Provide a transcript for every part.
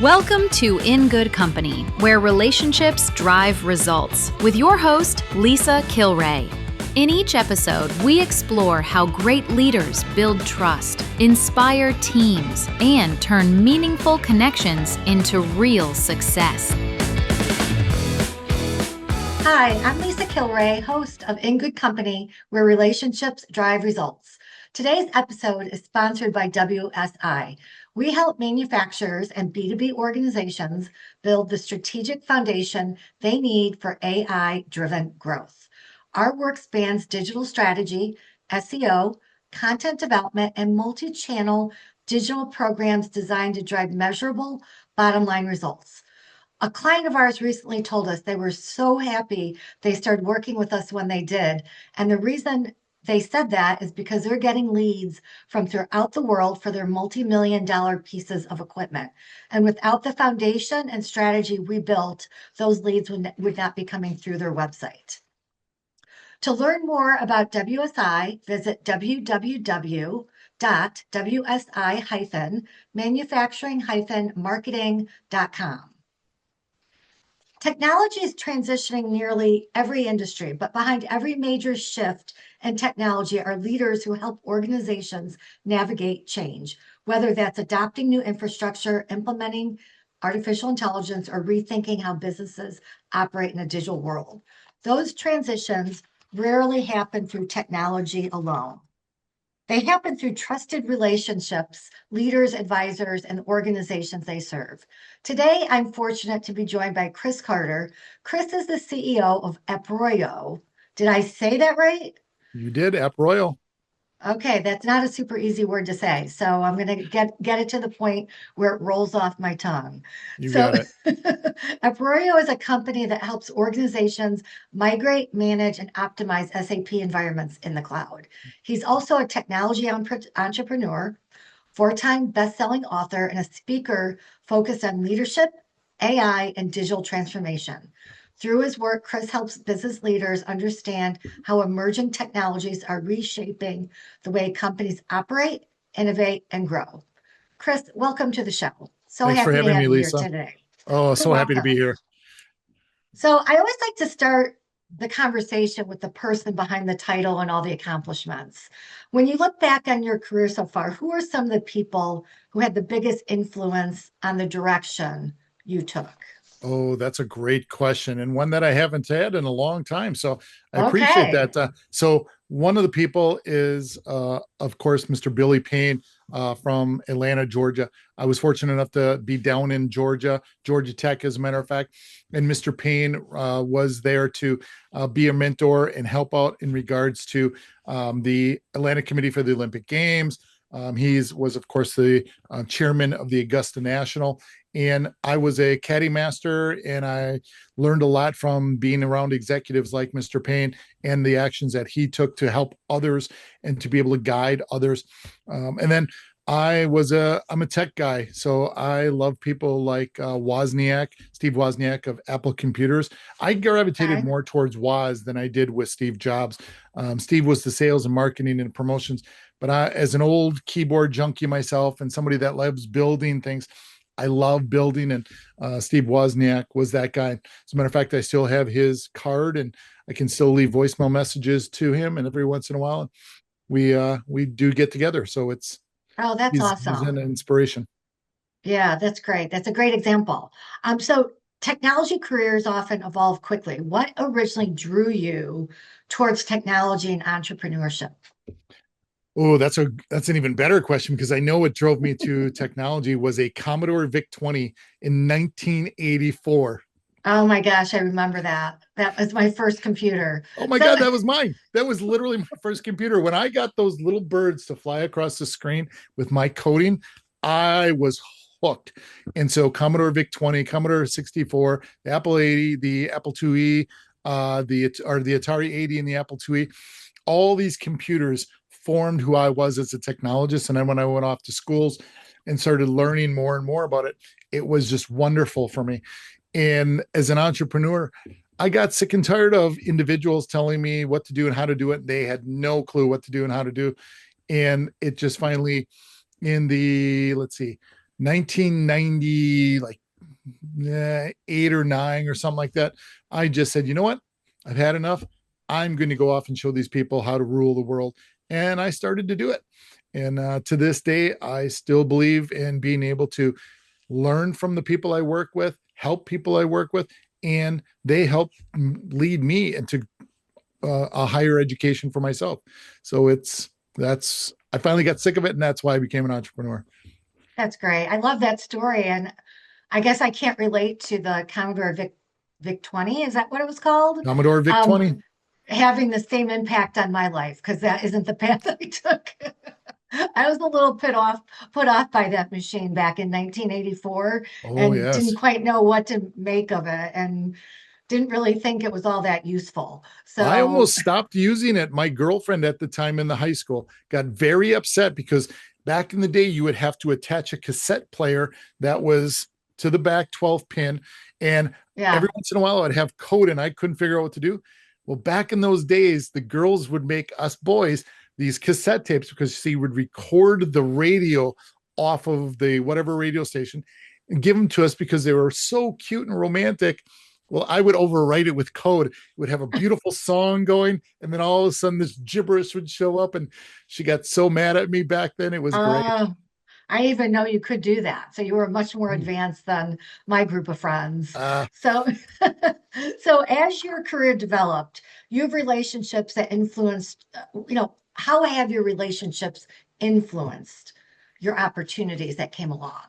Welcome to In Good Company, where relationships drive results, with your host, Lisa Kilray. In each episode, we explore how great leaders build trust, inspire teams, and turn meaningful connections into real success. Hi, I'm Lisa Kilray, host of In Good Company, where relationships drive results. Today's episode is sponsored by WSI. We help manufacturers and B2B organizations build the strategic foundation they need for AI-driven growth. Our work spans digital strategy, SEO, content development, and multi-channel digital programs designed to drive measurable bottom-line results. A client of ours recently told us they were so happy they started working with us when they did. And the reason they said that is because they're getting leads from throughout the world for their multi-million-dollar pieces of equipment. And without the foundation and strategy we built, those leads would not be coming through their website. To learn more about WSI, visit www.wsi-manufacturing-marketing.com. Technology is transitioning nearly every industry, but behind every major shift in technology are leaders who help organizations navigate change, whether that's adopting new infrastructure, implementing artificial intelligence, or rethinking how businesses operate in a digital world. Those transitions rarely happen through technology alone. They happen through trusted relationships, leaders, advisors, and organizations they serve. Today, I'm fortunate to be joined by Chris Carter. Chris is the CEO of Approyo. Did I say that right? You did, Approyo. Okay, that's not a super easy word to say, so I'm going to get it to the point where it rolls off my tongue. You got it. Approyo is a company that helps organizations migrate, manage, and optimize SAP environments in the cloud. He's also a technology entrepreneur, four-time best-selling author, and a speaker focused on leadership, AI, and digital transformation. Through his work, Chris helps business leaders understand how emerging technologies are reshaping the way companies operate, innovate, and grow. Chris, welcome to the show. Thanks for having me, Lisa. Here today. Oh, so happy to be here. So I always like to start the conversation with the person behind the title and all the accomplishments. When you look back on your career so far, who are some of the people who had the biggest influence on the direction you took? Oh, that's a great question, and one that I haven't had in a long time. So I appreciate that. So one of the people is, of course, Mr. Billy Payne from Atlanta, Georgia. I was fortunate enough to be down in Georgia Tech, as a matter of fact. And Mr. Payne was there to be a mentor and help out in regards to the Atlanta Committee for the Olympic Games. He was, of course, the chairman of the Augusta National. And I was a caddy master, and I learned a lot from being around executives like Mr. Payne and the actions that he took to help others and to be able to guide others. And then I'm a tech guy, so I love people like Steve Wozniak of Apple Computers. I gravitated more towards Woz than I did with Steve Jobs. Steve was the sales and marketing and promotions, but as an old keyboard junkie myself and somebody that loves building things, I love building, and Steve Wozniak was that guy. As a matter of fact, I still have his card, and I can still leave voicemail messages to him, and every once in a while we do get together. So that's awesome. He's an inspiration. Yeah, that's great. That's a great example. So technology careers often evolve quickly. What originally drew you towards technology and entrepreneurship? Oh, that's an even better question, because I know what drove me to technology was a Commodore VIC-20 in 1984. Oh my gosh, I remember that. That was my first computer. Oh my God, that was mine. That was literally my first computer. When I got those little birds to fly across the screen with my coding, I was hooked. And so Commodore VIC-20, Commodore 64, the Apple 80, the Apple IIe, the Atari 80 and the Apple IIe, all these computers formed who I was as a technologist. And then when I went off to schools and started learning more and more about it, it was just wonderful for me. And as an entrepreneur, I got sick and tired of individuals telling me what to do and how to do it. They had no clue what to do and how to do. And it just finally, in the, 1990, like 8 or 9 or something like that. I just said, you know what? I've had enough. I'm going to go off and show these people how to rule the world. And I started to do it. And to this day, I still believe in being able to learn from the people I work with, help people I work with, and they help lead me into a higher education for myself. So I finally got sick of it, and that's why I became an entrepreneur. That's great. I love that story. And I guess I can't relate to the Commodore VIC 20. Is that what it was called? Commodore VIC 20. Having the same impact on my life, because that isn't the path I took. I was a little put off by that machine back in 1984 Oh, and didn't yes. quite know what to make of it and didn't really think it was all that useful. I So, almost stopped using it. My girlfriend at the time in the high school got very upset because back in the day, you would have to attach a cassette player that was to the back 12 pin. And yeah. every once in a while, I'd have code and I couldn't figure out what to do. Well, back in those days, the girls would make us boys these cassette tapes because she would record the radio off of the whatever radio station and give them to us because they were so cute and romantic. Well, I would overwrite it with code. It would have a beautiful song going, and then all of a sudden this gibberish would show up, and she got so mad at me back then. It was great. I even know you could do that. So you were much more advanced than my group of friends. Uh, So, so as your career developed, you have relationships that influenced, how have your relationships influenced your opportunities that came along?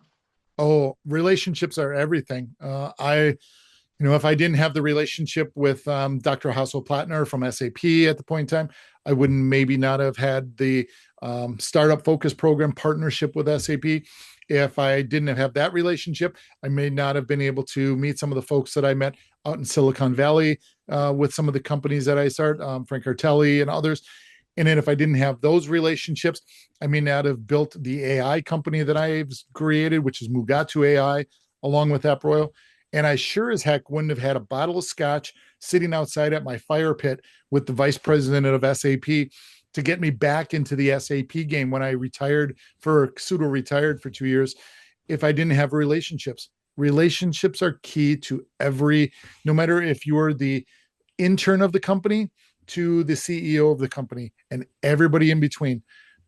oh, relationships are everything. If I didn't have the relationship with Dr. Hassel-Plattner from SAP at the point in time, I wouldn't maybe not have had the startup focus program partnership with SAP. If I didn't have that relationship, I may not have been able to meet some of the folks that I met out in Silicon Valley with some of the companies that I started, Frank Artelli and others. And then if I didn't have those relationships, I may not have built the AI company that I've created, which is Mugatu AI, along with Approyo. And I sure as heck wouldn't have had a bottle of scotch sitting outside at my fire pit with the vice president of SAP to get me back into the SAP game when I pseudo retired for 2 years. If I didn't have relationships, relationships are key to no matter if you're the intern of the company to the CEO of the company and everybody in between.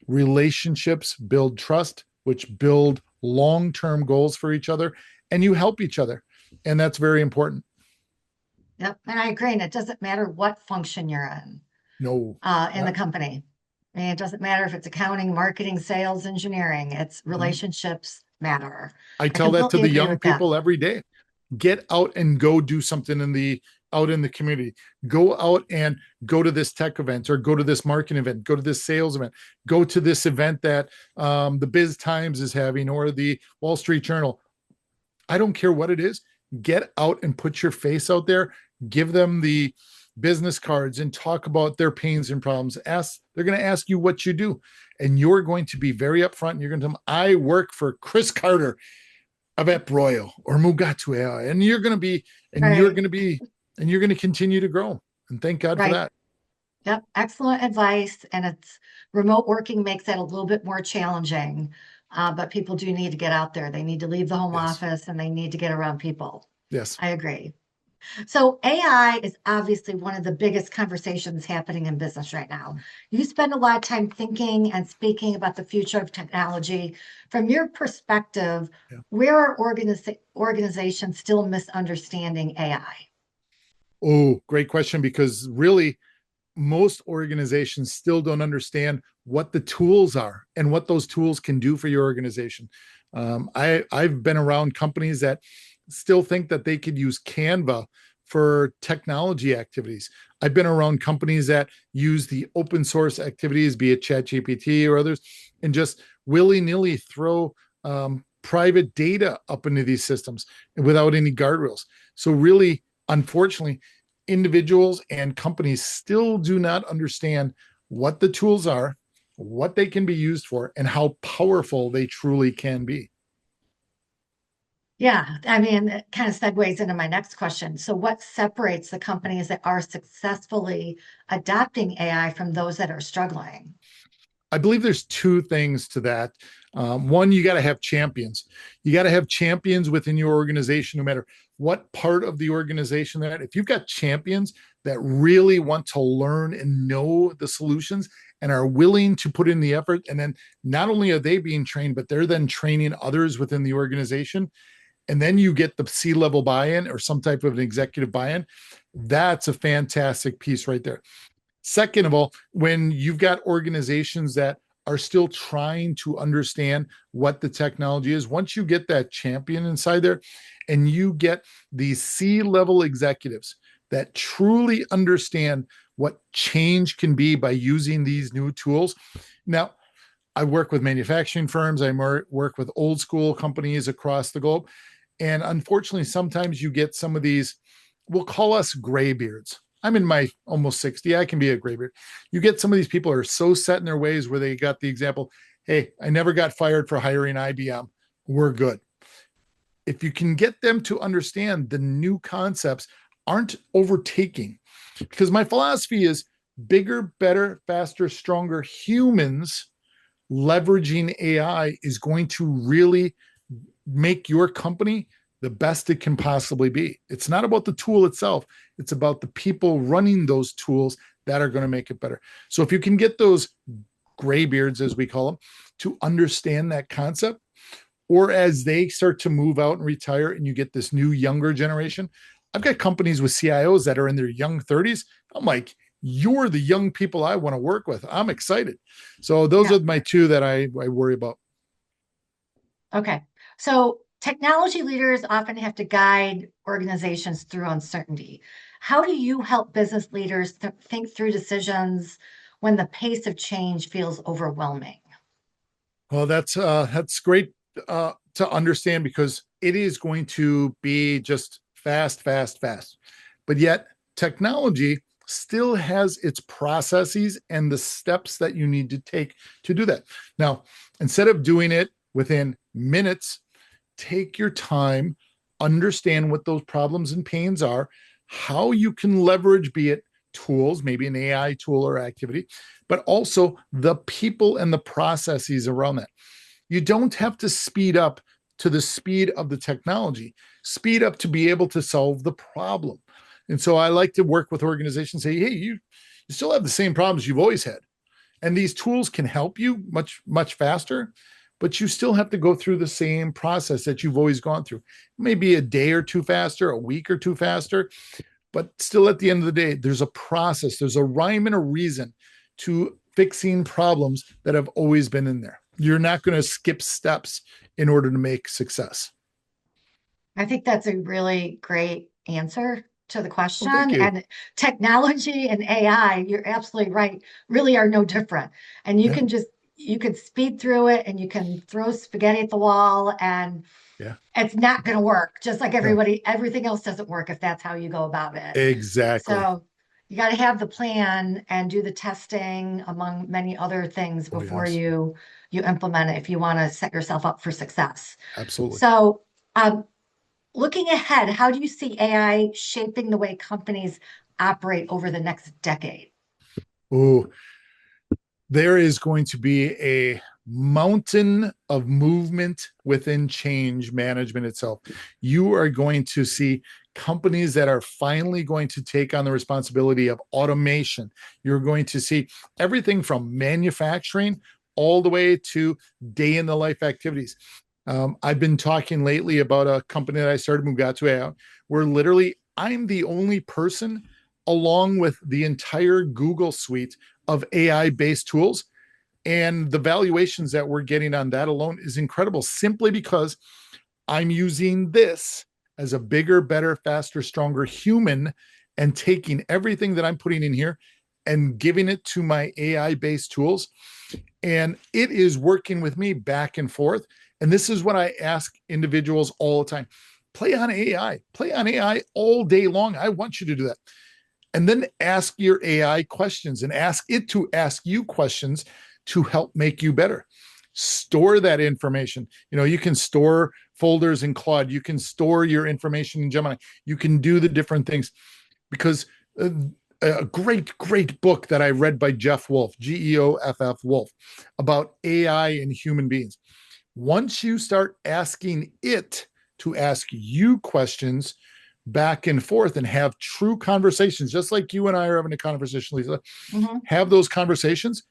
Relationships build trust, which build long-term goals for each other, and you help each other. And that's very important. Yep. And I agree. And it doesn't matter what function you're in, No, in the company. I mean, it doesn't matter if it's accounting, marketing, sales, engineering, it's relationships matter. I I tell that to completely the agree young with that. people every day. Get out and go do something out in the community. Go out and go to this tech event or go to this marketing event, go to this sales event, go to this event that the Biz Times is having or the Wall Street Journal. I don't care what it is. Get out and put your face out there. Give them the business cards and talk about their pains and problems. They're going to ask you what you do, and you're going to be very upfront. And you're going to tell them, "I work for Chris Carter of Approyo or Mugatu AI," and you're going to be, and you're Right. going to be, and you're going to continue to grow. And thank God for Right. that. Yep. Excellent advice. And it's remote working makes that a little bit more challenging. But people do need to get out there. They need to leave the home Yes. office and they need to get around people. Yes. I agree. So AI is obviously one of the biggest conversations happening in business right now. You spend a lot of time thinking and speaking about the future of technology. From your perspective, Yeah. where are organizations still misunderstanding AI? Oh, great question, because really most organizations still don't understand what the tools are and what those tools can do for your organization. I've been around companies that still think that they could use Canva for technology activities. I've been around companies that use the open source activities, be it ChatGPT or others, and just willy-nilly throw private data up into these systems without any guardrails. So really, unfortunately, individuals and companies still do not understand what the tools are, what they can be used for, and how powerful they truly can be. Yeah, I mean, it kind of segues into my next question. So, what separates the companies that are successfully adopting AI from those that are struggling? I believe there's two things to that. One, you got to have champions. You got to have champions within your organization, no matter what part of the organization they're at. If you've got champions that really want to learn and know the solutions and are willing to put in the effort, and then not only are they being trained, but they're then training others within the organization, and then you get the C-level buy-in or some type of an executive buy-in, that's a fantastic piece right there. Second of all, when you've got organizations that are still trying to understand what the technology is, once you get that champion inside there and you get these C-level executives that truly understand what change can be by using these new tools. Now, I work with manufacturing firms, I work with old school companies across the globe. And unfortunately, sometimes you get some of these, we'll call us graybeards. I'm in my almost 60. I can be a graybeard. You get some of these people who are so set in their ways where they got the example, hey, I never got fired for hiring IBM. We're good. If you can get them to understand the new concepts aren't overtaking, because my philosophy is bigger, better, faster, stronger humans leveraging AI is going to really make your company the best it can possibly be. It's not about the tool itself. It's about the people running those tools that are going to make it better. So if you can get those graybeards, as we call them, to understand that concept, or as they start to move out and retire and you get this new younger generation, I've got companies with CIOs that are in their young 30s. I'm like, you're the young people I want to work with. I'm excited. So those are my two that I worry about. Okay. So technology leaders often have to guide organizations through uncertainty. How do you help business leaders think through decisions when the pace of change feels overwhelming? Well, that's great to understand, because it is going to be just fast, fast, fast. But yet technology still has its processes and the steps that you need to take to do that. Now, instead of doing it within minutes, take your time, understand what those problems and pains are, how you can leverage, be it tools, maybe an AI tool or activity, but also the people and the processes around that. You don't have to speed up to the speed of the technology, speed up to be able to solve the problem. And so I like to work with organizations, say, hey, you still have the same problems you've always had. And these tools can help you much, much faster, but you still have to go through the same process that you've always gone through. Maybe a day or two faster, a week or two faster, but still at the end of the day, there's a process, there's a rhyme and a reason to fixing problems that have always been in there. You're not going to skip steps in order to make success. I think that's a really great answer to the question. Well, thank you. And technology and AI, you're absolutely right, really are no different. And you can just, you can speed through it and you can throw spaghetti at the wall and it's not going to work. Just like everything else doesn't work if that's how you go about it. Exactly. So you got to have the plan and do the testing among many other things before you implement it if you want to set yourself up for success. Absolutely. So looking ahead, how do you see AI shaping the way companies operate over the next decade? Oh, there is going to be a mountain of movement within change management itself. You are going to see companies that are finally going to take on the responsibility of automation. You're going to see everything from manufacturing all the way to day in the life activities. I've been talking lately about a company that I started, Mugatu AI, where literally I'm the only person, along with the entire Google suite of AI-based tools. And the valuations that we're getting on that alone is incredible, simply because I'm using this as a bigger, better, faster, stronger human and taking everything that I'm putting in here and giving it to my AI-based tools. And it is working with me back and forth. And this is what I ask individuals all the time. Play on AI all day long. I want you to do that. And then ask your AI questions and ask it to ask you questions to help make you better. Store that information. You know, you can store folders in Claude. You can store your information in Gemini. You can do the different things, because a great book that I read by Jeff Wolf, Geoff Wolf, about AI and human beings. Once you start asking it to ask you questions back and forth and have true conversations, just like you and I are having a conversation, Lisa, have those conversations,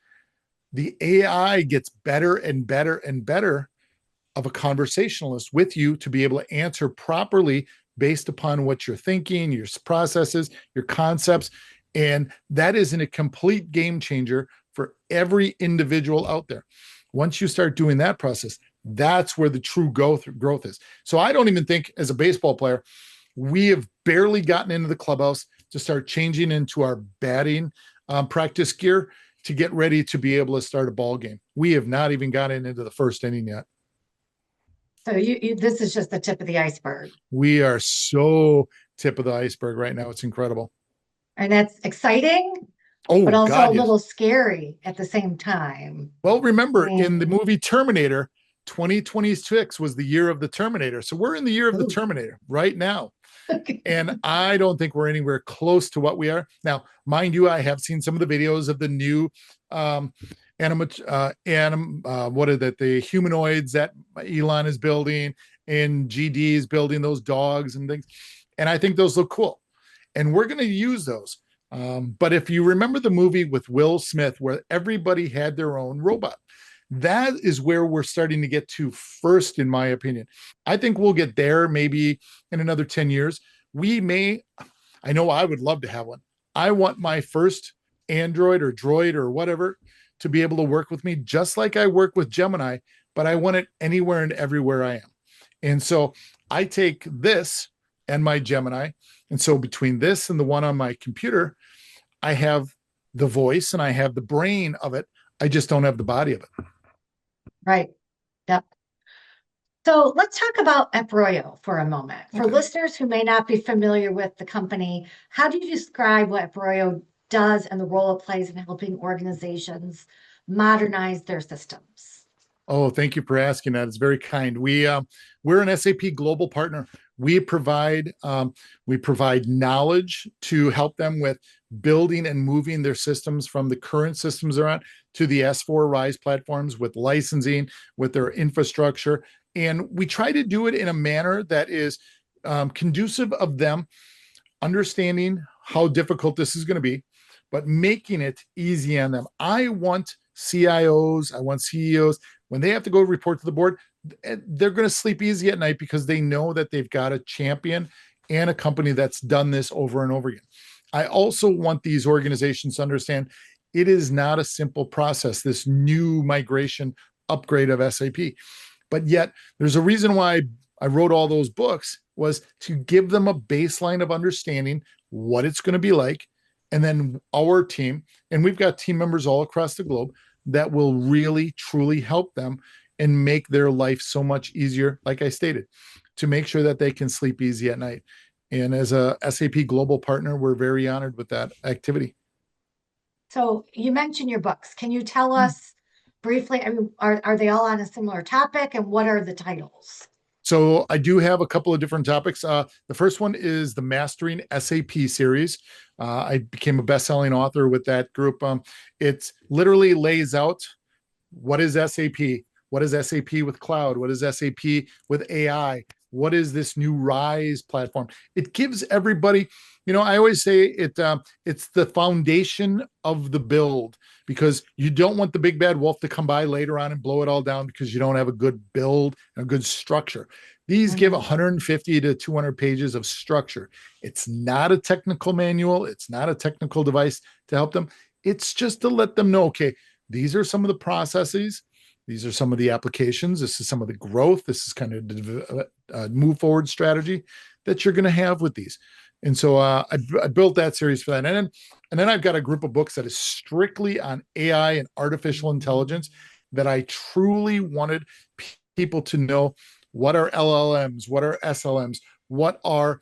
the AI gets better and better and better of a conversationalist with you to be able to answer properly based upon what you're thinking, your processes, your concepts. And that isn't a complete game changer for every individual out there. Once you start doing that process, that's where the true growth is. So I don't even think, as a baseball player, we have barely gotten into the clubhouse to start changing into our batting practice gear to get ready to be able to start a ball game. We have not even gotten into the first inning yet. So this is just the tip of the iceberg. We are so tip of the iceberg right now. It's incredible. And that's exciting, but also a little scary at the same time. Well, remember, in the movie Terminator, 2026 was the year of the Terminator. So we're in the year of the Terminator right now. And I don't think we're anywhere close to what we are. Now, mind you, I have seen some of the videos of the new the humanoids that Elon is building, and GD is building those dogs and things. And I think those look cool. And we're going to use those. But if you remember the movie with Will Smith, where everybody had their own robot, that is where we're starting to get to first, in my opinion. I think we'll get there maybe in another 10 years. I know I would love to have one. I want my first Android or Droid or whatever to be able to work with me just like I work with Gemini, but I want it anywhere and everywhere I am. And so I take this and my Gemini. And so between this and the one on my computer, I have the voice and I have the brain of it. I just don't have the body of it. Right. Yep. So let's talk about Approyo for a moment. For listeners who may not be familiar with the company, how do you describe what Approyo does and the role it plays in helping organizations modernize their systems? Oh, thank you for asking that. It's very kind. We're an SAP global partner. We provide knowledge to help them with building and moving their systems from the current systems they're on to the S4 RISE platforms, with licensing, with their infrastructure. And we try to do it in a manner that is conducive of them understanding how difficult this is going to be, but making it easy on them. I want CIOs, I want CEOs, when they have to go report to the board, they're going to sleep easy at night because they know that they've got a champion and a company that's done this over and over again. I also want these organizations to understand it is not a simple process, this new migration upgrade of SAP. But yet there's a reason why I wrote all those books, was to give them a baseline of understanding what it's going to be like. And then our team, and we've got team members all across the globe that will really, truly help them and make their life so much easier, like I stated, to make sure that they can sleep easy at night. And as a SAP global partner, we're very honored with that activity. So you mentioned your books. Can you tell us briefly, I mean, are they all on a similar topic, and what are the titles? So I do have a couple of different topics. The first one is the Mastering SAP series. I became a best-selling author with that group. It literally lays out what is SAP, what is SAP with cloud, what is SAP with AI, what is this new RISE platform. It gives everybody, I always say it's the foundation of the build, because you don't want the big bad wolf to come by later on and blow it all down because you don't have a good build and a good structure. These give 150 to 200 pages of structure. It's not a technical manual. It's not a technical device to help them. It's just to let them know, okay, these are some of the processes. These are some of the applications. This is some of the growth. This is kind of the move forward strategy that you're going to have with these. And so I built that series for that. And then I've got a group of books that is strictly on AI and artificial intelligence, that I truly wanted people to know what are LLMs, what are SLMs, what are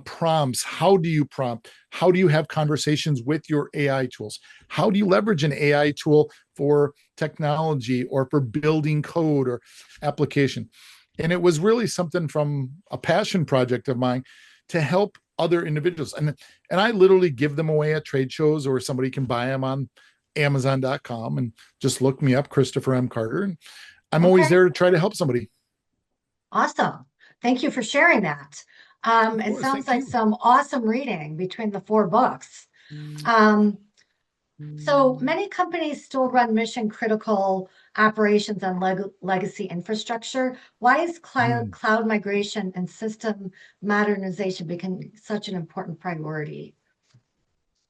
prompts, how do you prompt, how do you have conversations with your AI tools, how do you leverage an AI tool for technology or for building code or application. And it was really something from a passion project of mine to help other individuals. And I literally give them away at trade shows, or somebody can buy them on Amazon.com and just look me up, Christopher M. Carter. And I'm always there to try to help somebody. Awesome. Thank you for sharing that. It sounds like some awesome reading between the 4 books. So many companies still run mission critical operations on legacy infrastructure. Why is cloud migration and system modernization becoming such an important priority?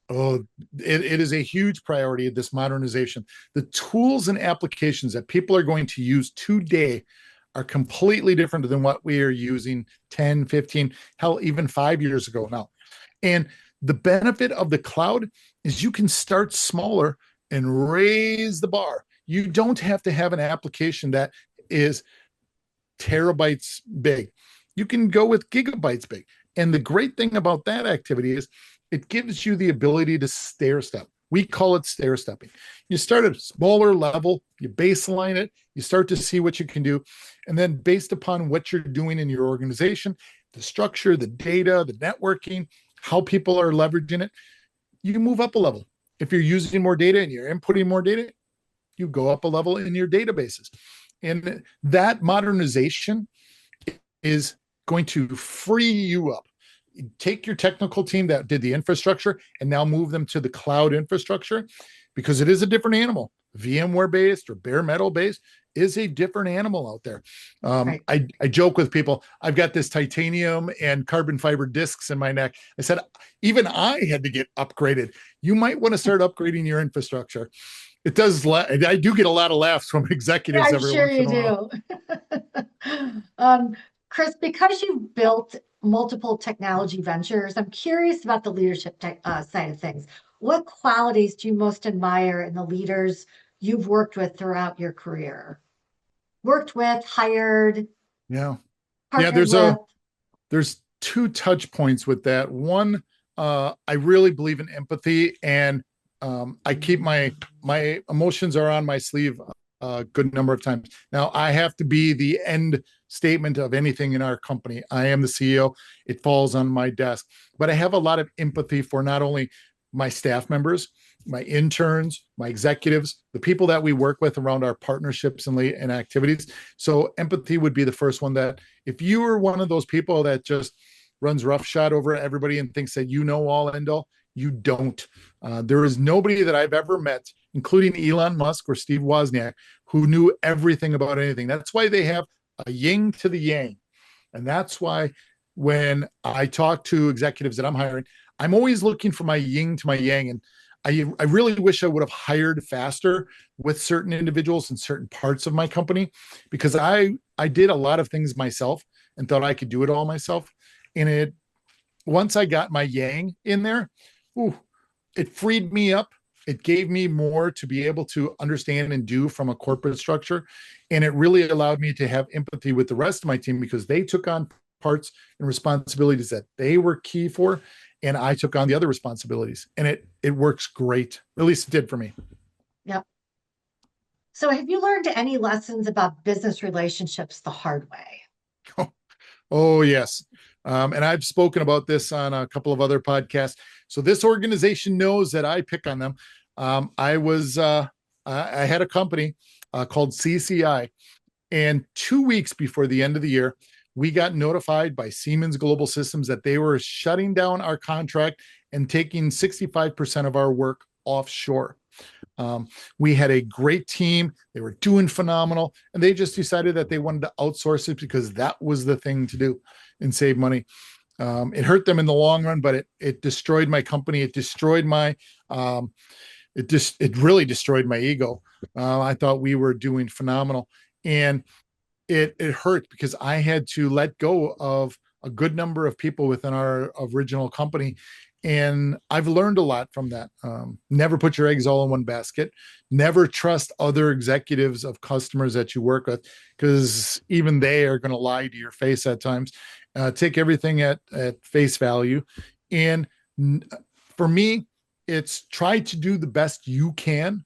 Oh, it is a huge priority, this modernization. The tools and applications that people are going to use today are completely different than what we are using 10, 15, hell, even 5 years ago now. And the benefit of the cloud is you can start smaller and raise the bar. You don't have to have an application that is terabytes big. You can go with gigabytes big. And the great thing about that activity is it gives you the ability to stair step. We call it stair stepping. You start at a smaller level, you baseline it, you start to see what you can do. And then based upon what you're doing in your organization, the structure, the data, the networking, how people are leveraging it, you move up a level. If you're using more data and you're inputting more data, you go up a level in your databases. And that modernization is going to free you up. Take your technical team that did the infrastructure and now move them to the cloud infrastructure, because it is a different animal. VMware based or bare metal based is a different animal out there. Right. I joke with people, I've got this titanium and carbon fiber discs in my neck. I said, even I had to get upgraded. You might want to start upgrading your infrastructure. It does. I do get a lot of laughs from executives. I'm every sure once you do. Chris, because you've built multiple technology ventures, I'm curious about the leadership side of things. What qualities do you most admire in the leaders you've worked with throughout your career? Worked with, hired, partnered with? There's 2 touch points with that. One, I really believe in empathy, and I keep my emotions are on my sleeve a good number of times. Now, I have to be the end statement of anything in our company. I am the CEO. It falls on my desk. But I have a lot of empathy for not only my staff members, my interns, my executives, the people that we work with around our partnerships and activities. So empathy would be the first one. That if you are one of those people that just runs roughshod over everybody and thinks that you know all end all, you don't. There is nobody that I've ever met, including Elon Musk or Steve Wozniak, who knew everything about anything. That's why they have a yin to the yang. And that's why when I talk to executives that I'm hiring, I'm always looking for my yin to my yang. And I really wish I would have hired faster with certain individuals in certain parts of my company, because I did a lot of things myself and thought I could do it all myself. And once I got my yang in there, it freed me up. It gave me more to be able to understand and do from a corporate structure. And it really allowed me to have empathy with the rest of my team, because they took on parts and responsibilities that they were key for. And I took on the other responsibilities, and it works great. At least it did for me. Yep. So have you learned any lessons about business relationships the hard way? Oh yes. And I've spoken about this on a couple of other podcasts. So this organization knows that I pick on them. I had a company called CCI, and 2 weeks before the end of the year, we got notified by Siemens Global Systems that they were shutting down our contract and taking 65% of our work offshore. We had a great team. They were doing phenomenal, and they just decided that they wanted to outsource it because that was the thing to do and save money. It hurt them in the long run, but it destroyed my company. It destroyed my, it really destroyed my ego. I thought we were doing phenomenal, and it hurt because I had to let go of a good number of people within our original company. And I've learned a lot from that. Never put your eggs all in one basket. Never trust other executives of customers that you work with, because even they are going to lie to your face at times. Take everything at face value. And for me, it's try to do the best you can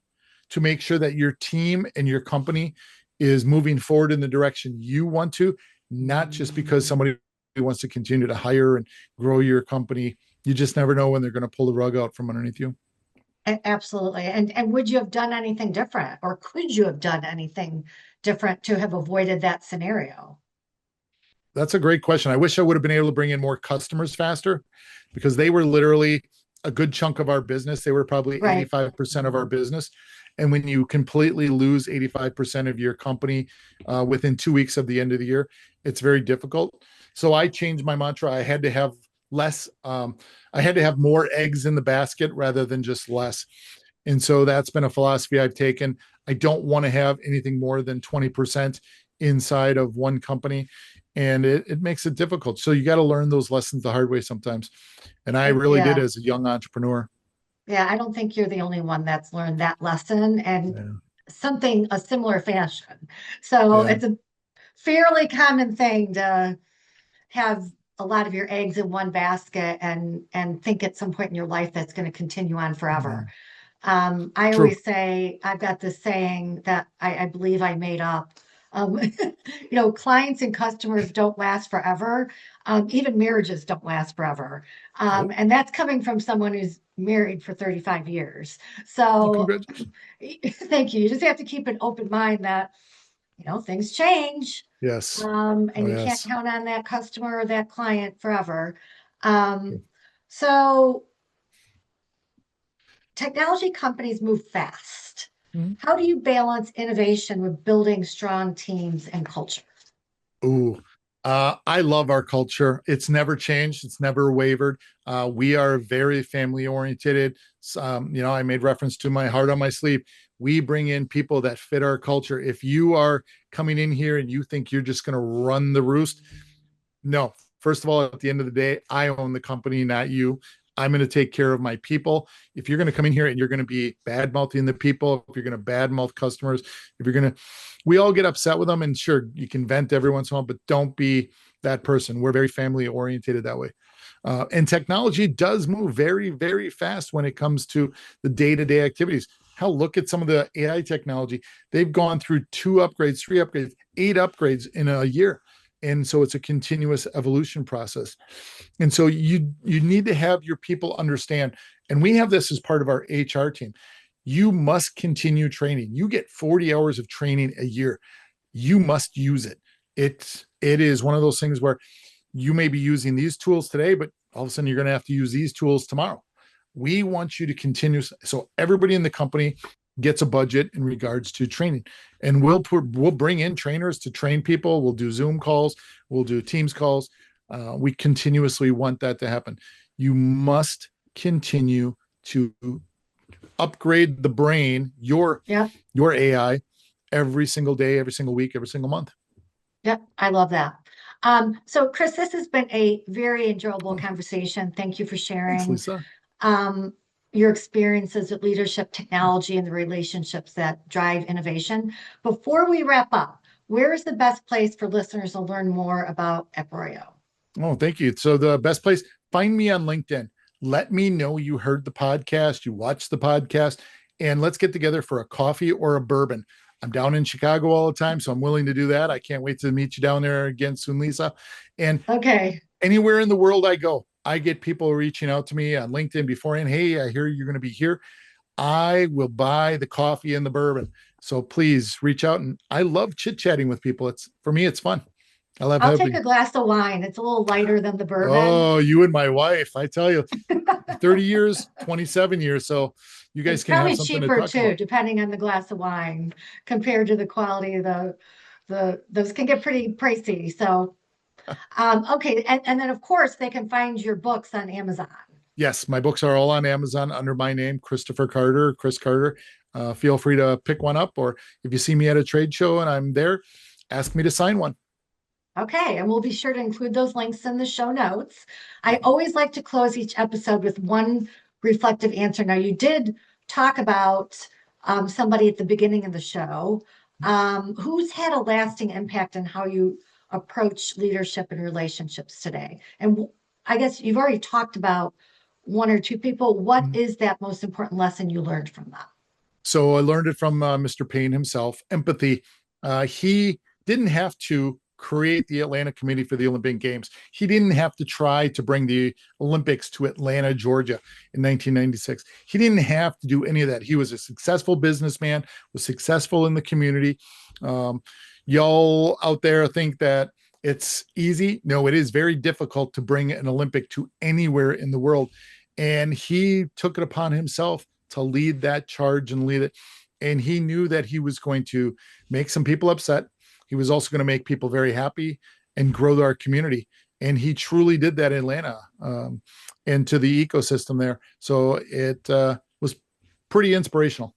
to make sure that your team and your company is moving forward in the direction you want to, not just because somebody wants to continue to hire and grow your company. You just never know when they're going to pull the rug out from underneath you. Absolutely. And would you have done anything different, or could you have done anything different to have avoided that scenario? That's a great question. I wish I would have been able to bring in more customers faster, because they were literally a good chunk of our business. They were probably Right. 85% of our business. And when you completely lose 85% of your company within 2 weeks of the end of the year, it's very difficult. So I changed my mantra. I had to have less, I had to have more eggs in the basket rather than just less. And so that's been a philosophy I've taken. I don't want to have anything more than 20% inside of one company. And it makes it difficult. So you got to learn those lessons the hard way sometimes. And I really did Yeah. as a young entrepreneur. Yeah. I don't think you're the only one that's learned that lesson, and Yeah. something a similar fashion. So Yeah. it's a fairly common thing to have a lot of your eggs in one basket and think at some point in your life that's going to continue on Yeah. forever. I True. always say, I've got this saying that I believe I made up. Clients and customers don't last forever. Even marriages don't last forever. Nope. And that's coming from someone who's married for 35 years. Well, So congratulations. thank you. You just have to keep an open mind that, things change. Yes. Oh, And you can't yes. count on that customer or that client forever. Um, so technology companies move fast. Mhm. How do you balance innovation with building strong teams and culture? Ooh, I love our culture. It's never changed. It's never wavered. We are very family oriented. I made reference to my heart on my sleeve. We bring in people that fit our culture. If you are coming in here and you think you're just going to run the roost, no. First of all, at the end of the day, I own the company, not you. I'm going to take care of my people. If you're going to come in here and you're going to be bad mouthing the people, if you're going to bad mouth customers, if you're going to, we all get upset with them. And sure, you can vent every once in a while, but don't be that person. We're very family oriented that way. And technology does move very, very fast when it comes to the day to day activities. Hell, look at some of the AI technology. They've gone through 2 upgrades, 3 upgrades, 8 upgrades in a year. And so it's a continuous evolution process. And so you need to have your people understand, and we have this as part of our HR team. You must continue training. You get 40 hours of training a year. You must use it. It is one of those things where you may be using these tools today, but all of a sudden you're going to have to use these tools tomorrow. We want you to continue. So everybody in the company gets a budget in regards to training, and we'll bring in trainers to train people. We'll do Zoom calls. We'll do Teams calls. We continuously want that to happen. You must continue to upgrade the brain, Yeah, your AI, every single day, every single week, every single month. yeah, I love that. So Chris, this has been a very enjoyable conversation. Thank you for Thanks, sharing Lisa. um, your experiences with leadership, technology, and the relationships that drive innovation. Before we wrap up, where is the best place for listeners to learn more about Approyo? Oh, thank you. So the best place, find me on LinkedIn. Let me know you heard the podcast, you watched the podcast, and let's get together for a coffee or a bourbon. I'm down in Chicago all the time, so I'm willing to do that. I can't wait to meet you down there again soon, Lisa. And Okay. anywhere in the world I go, I get people reaching out to me on LinkedIn beforehand. Hey, I hear you're going to be here. I will buy the coffee and the bourbon. So please reach out. And I love chit chatting with people. It's for me, it's fun. I love I'll take helping. a glass of wine. It's a little lighter than the bourbon. Oh, you and my wife, I tell you, 30 years, 27 years. So you It's guys can have probably something to cheaper talk too, about. depending on the glass of wine compared to the quality of the those can get pretty pricey. So okay, and then of course they can find your books on Amazon. Yes, my books are all on Amazon under my name, Christopher Carter, Chris Carter. Feel free to pick one up, or if you see me at a trade show and I'm there, ask me to sign one. Okay, and we'll be sure to include those links in the show notes. I always like to close each episode with one reflective answer. Now, you did talk about somebody at the beginning of the show. Who's had a lasting impact on how you approach leadership and relationships today? And I guess you've already talked about one or two people. What Mhm. is that most important lesson you learned from them? So I learned it from Mr. Payne himself. Empathy. He didn't have to create the Atlanta Committee for the Olympic Games. He didn't have to try to bring the Olympics to Atlanta, Georgia in 1996. He didn't have to do any of that. He was a successful businessman, was successful in the community. Y'all out there think that it's easy. No, it is very difficult to bring an Olympic to anywhere in the world. And he took it upon himself to lead that charge and lead it. And he knew that he was going to make some people upset. He was also going to make people very happy and grow our community. And he truly did that in Atlanta, and to the ecosystem there. So it was pretty inspirational.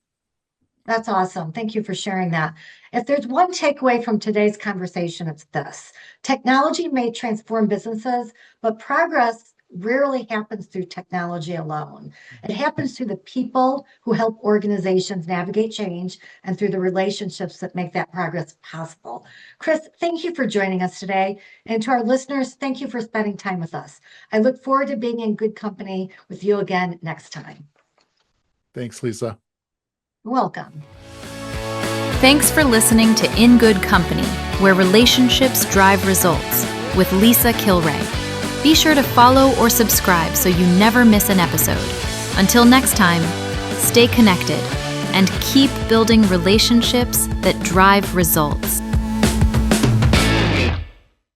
That's awesome. Thank you for sharing that. If there's one takeaway from today's conversation, it's this. Technology may transform businesses, but progress rarely happens through technology alone. It happens through the people who help organizations navigate change and through the relationships that make that progress possible. Chris, thank you for joining us today. And to our listeners, thank you for spending time with us. I look forward to being in good company with you again next time. Thanks, Lisa. Welcome. Thanks for listening to In Good Company, where relationships drive results, with Lisa Kilray. Be sure to follow or subscribe so you never miss an episode. Until next time, stay connected and keep building relationships that drive results.